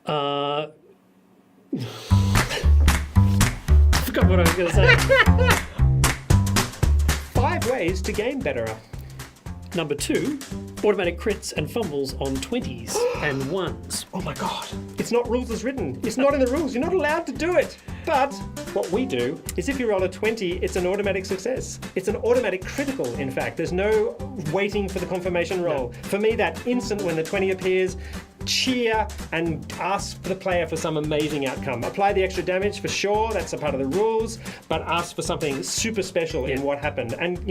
I forgot what I was going to say. 5 ways to game betterer. Number 2, automatic crits and fumbles on 20s and 1s. Oh my god. It's not rules as written. It's not in the rules. You're not allowed to do it. But what we do is if you roll a 20, it's an automatic success. It's an automatic critical, in fact. There's no waiting for the confirmation roll. No. For me, that instant when the 20 appears, cheer and ask for the player for some amazing outcome. Apply the extra damage for sure, that's a part of the rules, but ask for something super special in what happened and,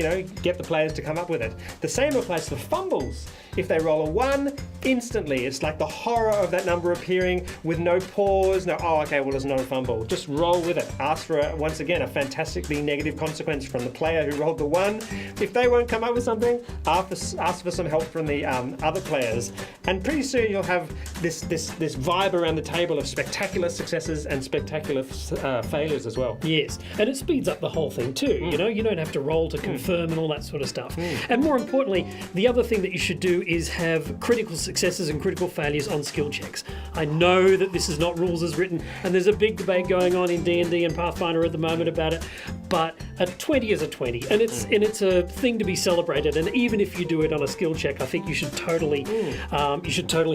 get the players to come up with it. The same applies for fumbles. If they roll a 1, instantly, it's like the horror of that number appearing with no pause, there's not a fumble. Just roll with it. Ask for, once again, a fantastically negative consequence from the player who rolled the 1. If they won't come up with something, ask for some help from the other players. And pretty soon you'll have this vibe around the table of spectacular successes and spectacular failures as well. Yes, and it speeds up the whole thing too. You don't have to roll to confirm and all that sort of stuff. And more importantly, the other thing that you should do is have critical successes and critical failures on skill checks. I know that this is not rules as written, and there's a big debate going on in D&D and Pathfinder at the moment about it, but a 20 is a 20, and it's a thing to be celebrated. And even if you do it on a skill check, I think you should totally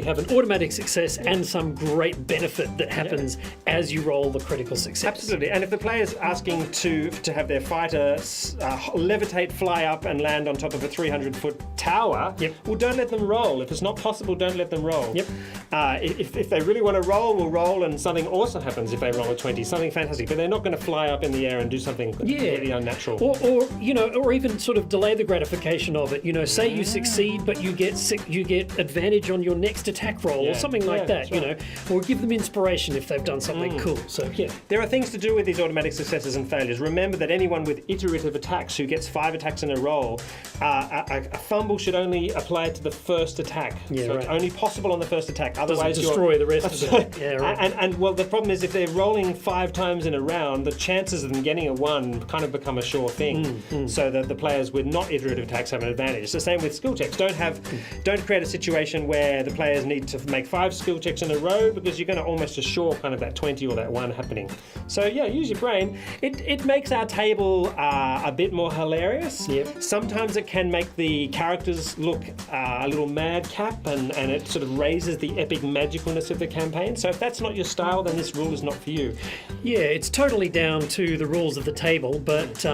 have an automatic success and some great benefit that happens as you roll the critical success. Absolutely. And if the player's asking to have their fighter levitate, fly up and land on top of a 300-foot tower, well, don't let them roll. If it's not possible, don't let them roll. If they really want to roll, we'll roll, and something awesome happens if they roll a 20, something fantastic. But they're not going to fly up in the air and do something really unnatural. Or even sort of delay the gratification of it. Say you succeed, but you get advantage on your next attack roll or something like that. Right. Or give them inspiration if they've done something cool. So there are things to do with these automatic successes and failures. Remember that anyone with iterative attacks who gets 5 attacks in a roll, a fumble should only apply to the first attack. It's only possible on the first attack. Otherwise, doesn't destroy the rest of it. And the problem is if they're rolling 5 times in a round, the chances of them getting a 1 kind of become a sure thing. So that the players with not iterative attacks have an advantage. It's the same with skill checks. Don't create a situation where the players need to make 5 skill checks in a row, because you're going to almost assure kind of that 20 or that 1 happening. So use your brain. It makes our table a bit more hilarious. Sometimes it can make the characters look a little madcap, and it sort of raises the epic magicalness of the campaign. So if that's not your style, then this rule is not for you. Yeah, it's totally down to the rules of the table, but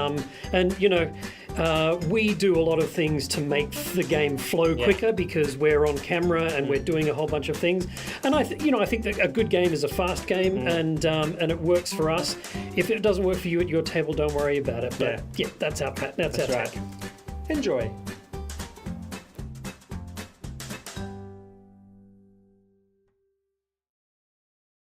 we do a lot of things to make the game flow quicker because we're on camera and we're doing a whole bunch of things. And I think that a good game is a fast game, and it works for us. If it doesn't work for you at your table, don't worry about it. But that's our That's right. take. Enjoy.